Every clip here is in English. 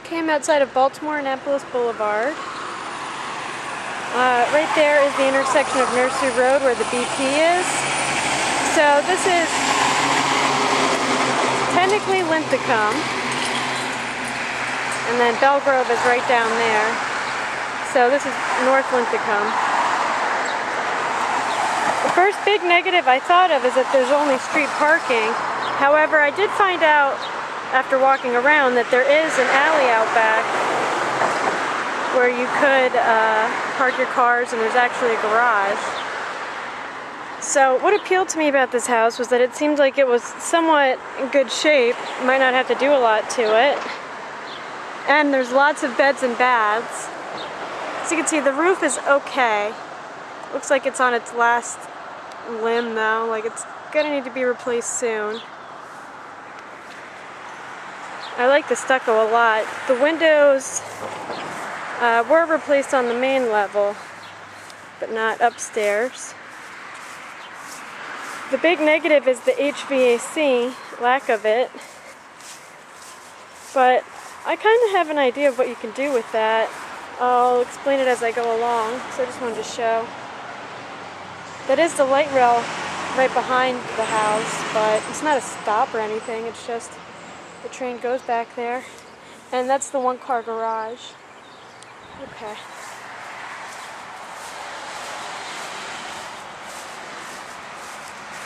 Okay, I'm outside of Baltimore Annapolis Boulevard. Right there is the intersection of Nursery Road where the BP is. So this is technically Linthicum, and then Belgrove is right down there. So this is North Linthicum. The first big negative I thought of is that there's only street parking. However, I did find out after walking around that there is an alley out back where you could park your cars, and there's actually a garage. So what appealed to me about this house was that it seemed like it was somewhat in good shape. You might not have to do a lot to it. And there's lots of beds and baths. As you can see, the roof is okay. Looks like it's on its last limb though, like it's gonna need to be replaced soon. I like the stucco a lot. The windows were replaced on the main level, but not upstairs. The big negative is the HVAC, lack of it. But I kind of have an idea of what you can do with that. I'll explain it as I go along, so I just wanted to show. That is the light rail right behind the house, but it's not a stop or anything, it's just the train goes back there. And that's the one-car garage. Okay.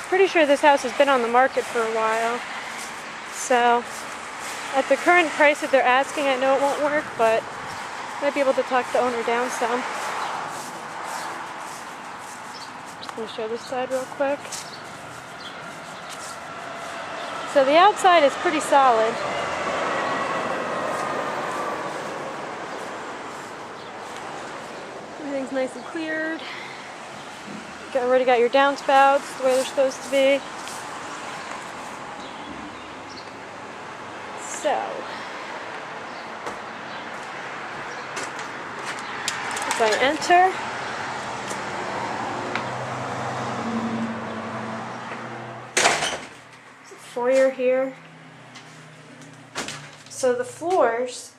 Pretty sure this house has been on the market for a while. So, at the current price that they're asking, I know it won't work, but I might be able to talk the owner down some. Just going to show this side real quick. So the outside is pretty solid. Everything's nice and cleared. You already got your downspouts the way they're supposed to be. So, as I enter, there's a foyer here. So the floors,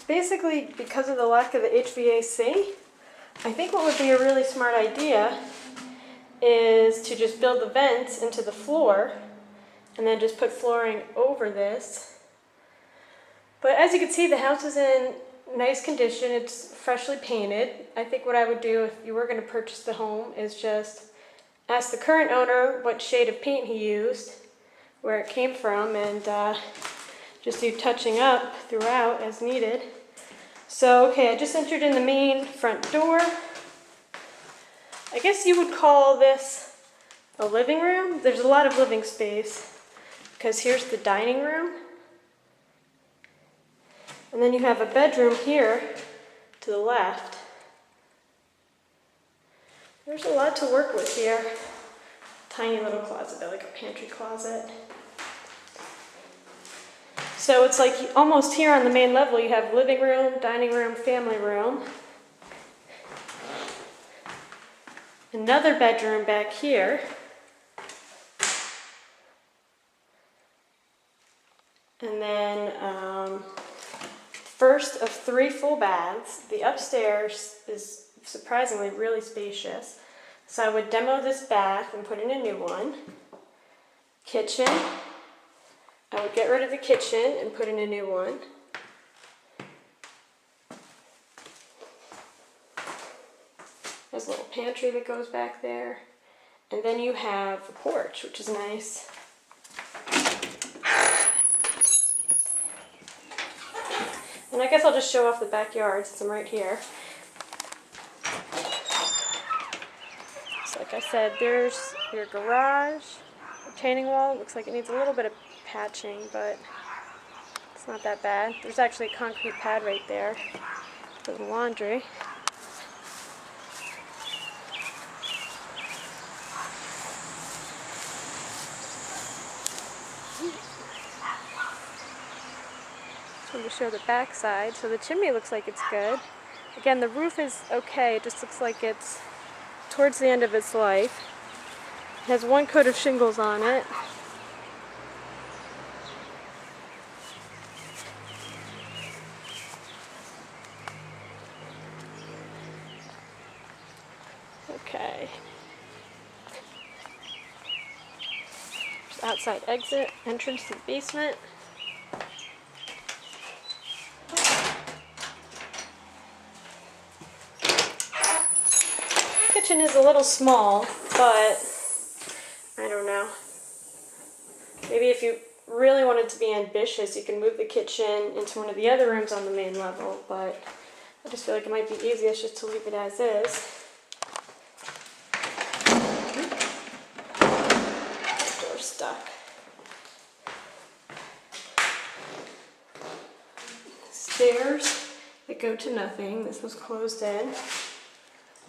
basically because of the lack of the HVAC, I think what would be a really smart idea is to just build the vents into the floor and then just put flooring over this. But as you can see, the house is in nice condition. It's freshly painted. I think what I would do if you were going to purchase the home is just ask the current owner what shade of paint he used, where it came from, and just do touching up throughout as needed. So, okay, I just entered in the main front door. I guess you would call this a living room. There's a lot of living space because here's the dining room. And then you have a bedroom here to the left. There's a lot to work with here. Tiny little closet there, like a pantry closet. So it's like almost here on the main level you have living room, dining room, family room. Another bedroom back here. And then first of 3 full baths. The upstairs is surprisingly really spacious. So I would demo this bath and put in a new one. Kitchen. I would get rid of the kitchen and put in a new one. There's a little pantry that goes back there. And then you have a porch, which is nice. And I guess I'll just show off the backyard since I'm right here. So like I said, there's your garage, retaining wall. Looks like it needs a little bit of patching, but it's not that bad. There's actually a concrete pad right there for the laundry. Just wanted to show the back side. So the chimney looks like it's good. Again, the roof is okay. It just looks like it's towards the end of its life. It has 1 coat of shingles on it. Okay. There's outside exit, entrance to the basement. Kitchen is a little small, but I don't know. Maybe if you really wanted to be ambitious, you can move the kitchen into one of the other rooms on the main level, but I just feel like it might be easiest just to leave it as is. Door's stuck. Stairs that go to nothing. This was closed in.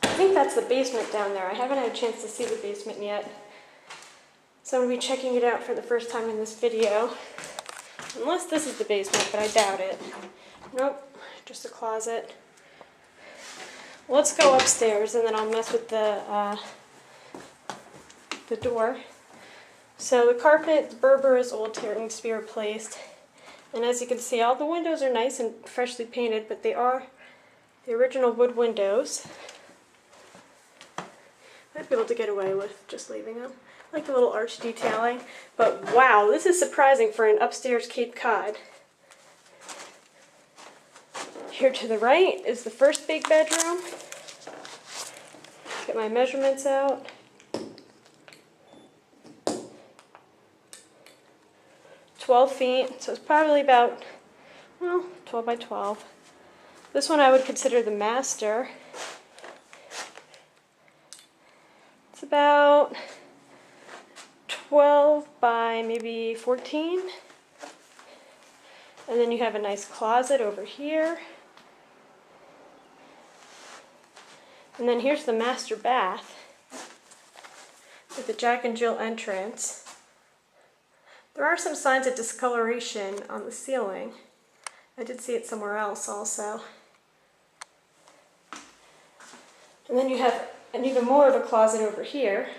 I think that's the basement down there. I haven't had a chance to see the basement yet. So I'm going to be checking it out for the first time in this video. Unless this is the basement, but I doubt it. Nope, just a closet. Let's go upstairs and then I'll mess with the door. So the carpet, the Berber is old here, it needs to be replaced. And as you can see, all the windows are nice and freshly painted, but they are the original wood windows. Might be able to get away with just leaving them. I like the little arch detailing, but wow, this is surprising for an upstairs Cape Cod. Here to the right is the first big bedroom. Get my measurements out. 12 feet, so it's probably about, well, 12 by 12. This one I would consider the master. It's about 12 by maybe 14. And then you have a nice closet over here. And then here's the master bath with the Jack and Jill entrance. There are some signs of discoloration on the ceiling. I did see it somewhere else also. And then you have an even more of a closet over here,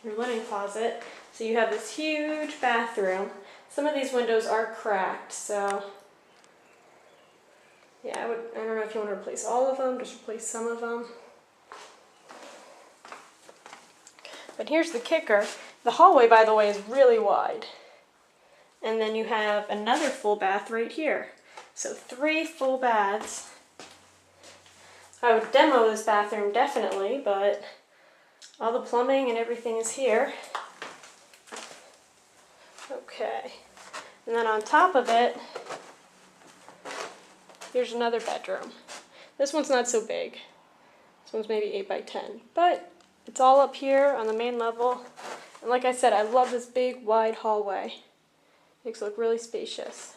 your linen closet. So you have this huge bathroom. Some of these windows are cracked, so yeah, I don't know if you want to replace all of them, just replace some of them. But here's the kicker. The hallway, by the way, is really wide. And then you have another full bath right here. So 3 full baths. I would demo this bathroom definitely, but all the plumbing and everything is here. Okay. And then on top of it, here's another bedroom. This one's not so big. This one's maybe 8 by 10. But it's all up here on the main level. And like I said, I love this big, wide hallway. Makes it look really spacious.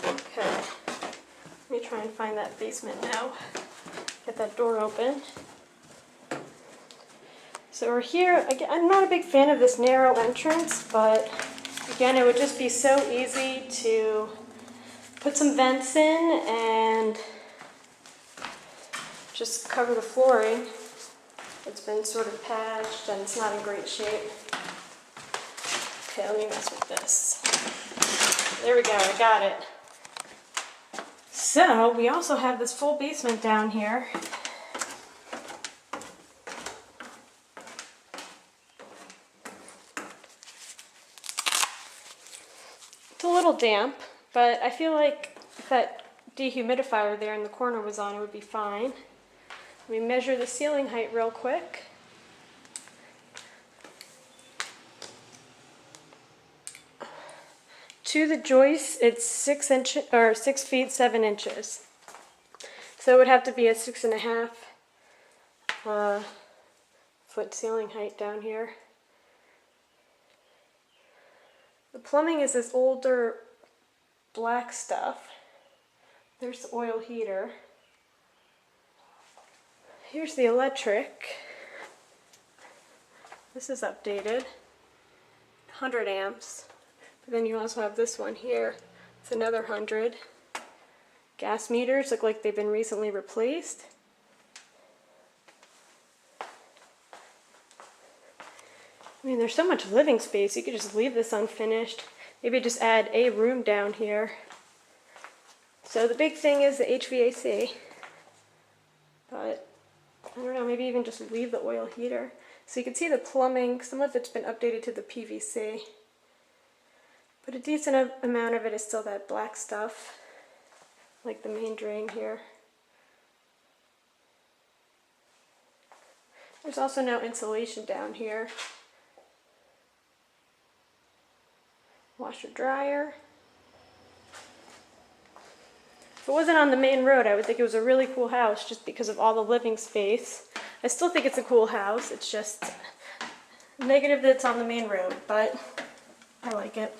Okay. Let me try and find that basement now. Get that door open. So we're here. Again, I'm not a big fan of this narrow entrance, but again, it would just be so easy to put some vents in and just cover the flooring. It's been sort of patched and it's not in great shape. Okay, let me mess with this. There we go, I got it. So, we also have this full basement down here. It's a little damp, but I feel like if that dehumidifier there in the corner was on, it would be fine. Let me measure the ceiling height real quick. To the joist, it's 6 feet 7 inches. So it would have to be a 6.5 foot ceiling height down here. The plumbing is this older black stuff. There's the oil heater. Here's the electric. This is updated. 100 amps. But then you also have this one here. It's another 100. Gas meters look like they've been recently replaced. I mean, there's so much living space. You could just leave this unfinished. Maybe just add a room down here. So the big thing is the HVAC. But I don't know, maybe even just leave the oil heater. So you can see the plumbing, some of it's been updated to the PVC, but a decent amount of it is still that black stuff, like the main drain here. There's also no insulation down here. Washer dryer. If it wasn't on the main road, I would think it was a really cool house just because of all the living space. I still think it's a cool house. It's just negative that it's on the main road, but I like it.